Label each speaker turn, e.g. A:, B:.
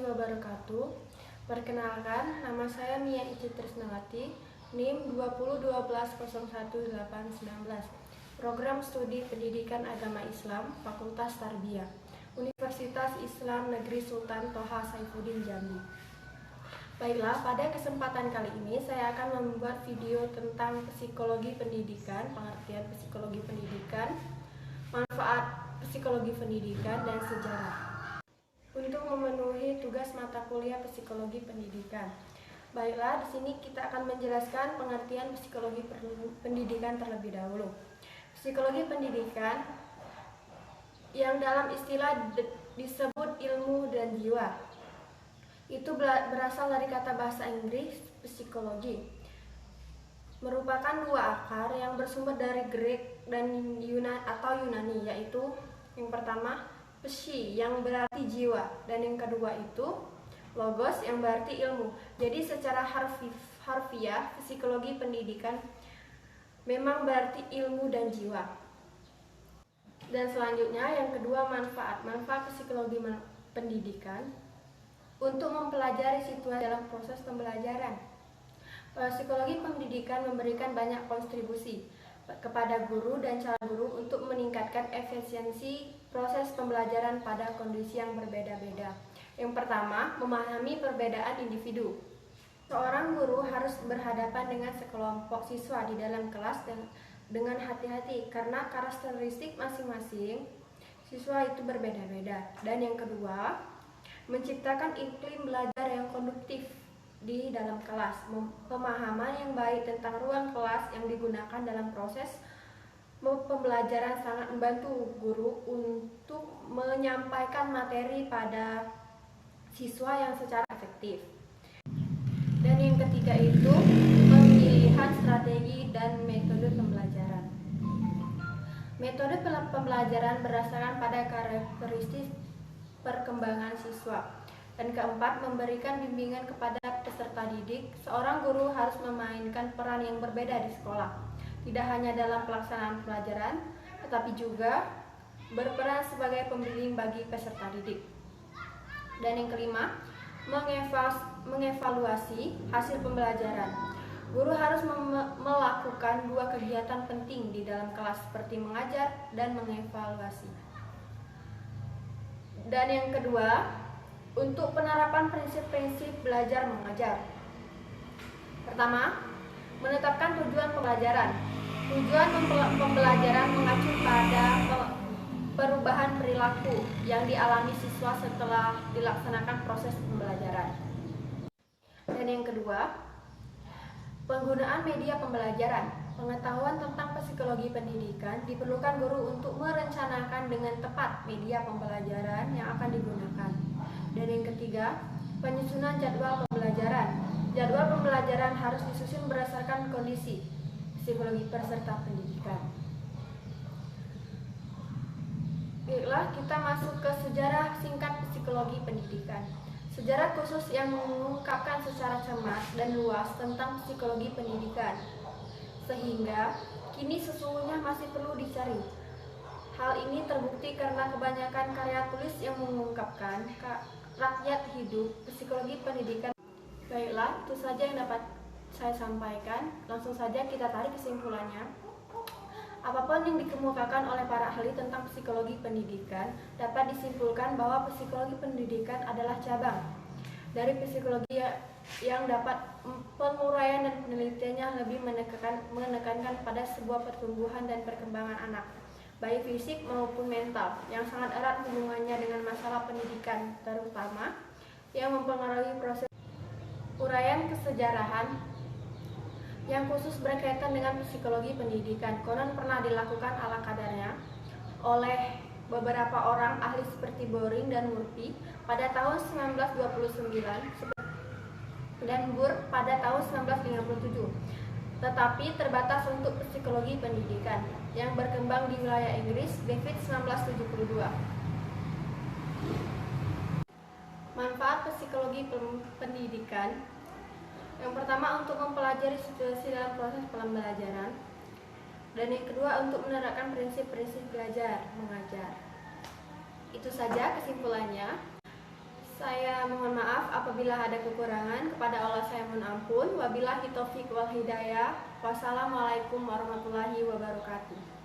A: wabarakatuh. Perkenalkan, nama saya Mia Ici Trisnawati, NIM 2012011819, Program Studi Pendidikan Agama Islam, Fakultas Tarbiyah, Universitas Islam Negeri Sultan Toha Saifuddin Jambi. Baiklah, pada kesempatan kali ini saya akan membuat video tentang psikologi pendidikan, pengertian psikologi pendidikan, manfaat psikologi pendidikan, dan sejarah. Untuk memenuhi tugas mata kuliah psikologi pendidikan. Baiklah, di sini kita akan menjelaskan pengertian psikologi pendidikan terlebih dahulu. Psikologi pendidikan yang dalam istilah disebut ilmu dan jiwa. Itu berasal dari kata bahasa Inggris psikologi. Merupakan dua akar yang bersumber dari Grek dan Yunani, yaitu yang pertama psi yang berarti jiwa, dan yang kedua itu logos yang berarti ilmu. Jadi secara harfiah psikologi pendidikan memang berarti ilmu dan jiwa. Dan selanjutnya yang kedua manfaat psikologi pendidikan untuk mempelajari situasi dalam proses pembelajaran. Psikologi pendidikan memberikan banyak kontribusi kepada guru dan calon guru untuk meningkatkan efisiensi proses pembelajaran pada kondisi yang berbeda-beda. Yang pertama, memahami perbedaan individu. Seorang guru harus berhadapan dengan sekelompok siswa di dalam kelas dengan hati-hati karena karakteristik masing-masing siswa itu berbeda-beda. Dan yang kedua, menciptakan iklim belajar yang konduktif di dalam kelas. Pemahaman yang baik tentang ruang kelas yang digunakan dalam proses pembelajaran sangat membantu guru untuk menyampaikan materi pada siswa yang secara efektif. Dan yang ketiga itu pemilihan strategi dan metode pembelajaran. Metode pembelajaran berdasarkan pada karakteristik perkembangan siswa. Dan keempat, memberikan bimbingan kepada peserta didik. Seorang guru harus memainkan peran yang berbeda di sekolah, tidak hanya dalam pelaksanaan pelajaran, tetapi juga berperan sebagai pembimbing bagi peserta didik. Dan yang kelima, mengevaluasi hasil pembelajaran. Guru harus melakukan dua kegiatan penting di dalam kelas, seperti mengajar dan mengevaluasi. Dan yang kedua, untuk penerapan prinsip-prinsip belajar mengajar. Pertama, menetapkan tujuan pembelajaran. Tujuan pembelajaran mengacu pada perubahan perilaku yang dialami siswa setelah dilaksanakan proses pembelajaran. Dan yang kedua, penggunaan media pembelajaran. Pengetahuan tentang psikologi pendidikan diperlukan guru untuk merencanakan dengan tepat media pembelajaran yang akan digunakan. Dan yang ketiga, penyusunan jadwal pembelajaran. Jadwal pembelajaran harus disusun berdasarkan kondisi psikologi peserta pendidikan. Baiklah, kita masuk ke sejarah singkat psikologi pendidikan. Sejarah khusus yang mengungkapkan secara cermat dan luas tentang psikologi pendidikan, sehingga kini sesungguhnya masih perlu dicari. Hal ini terbukti karena kebanyakan karya tulis yang mengungkapkan rakyat hidup psikologi pendidikan. Baiklah, itu saja yang dapat saya sampaikan. Langsung saja kita tarik kesimpulannya. Apapun yang dikemukakan oleh para ahli tentang psikologi pendidikan dapat disimpulkan bahwa psikologi pendidikan adalah cabang dari psikologi yang dapat penguraian dan penelitiannya lebih menekankan pada sebuah pertumbuhan dan perkembangan anak, baik fisik maupun mental, yang sangat erat hubungannya dengan masalah pendidikan, terutama yang mempengaruhi proses uraian kesejarahan yang khusus berkaitan dengan psikologi pendidikan. Konon pernah dilakukan ala kadarnya oleh beberapa orang ahli seperti Boring dan Murphy pada tahun 1929 dan Burke pada tahun 1957. Tetapi terbatas untuk psikologi pendidikan yang berkembang di wilayah Inggris, David 1972. Manfaat psikologi pendidikan. Yang pertama, untuk mempelajari situasi dalam proses pembelajaran. Dan yang kedua, untuk menerapkan prinsip-prinsip belajar mengajar. Itu saja kesimpulannya. Saya mohon maaf apabila ada kekurangan. Kepada Allah saya mohon ampun. Wabillahi taufiq wal hidayah. Wassalamualaikum warahmatullahi wabarakatuh.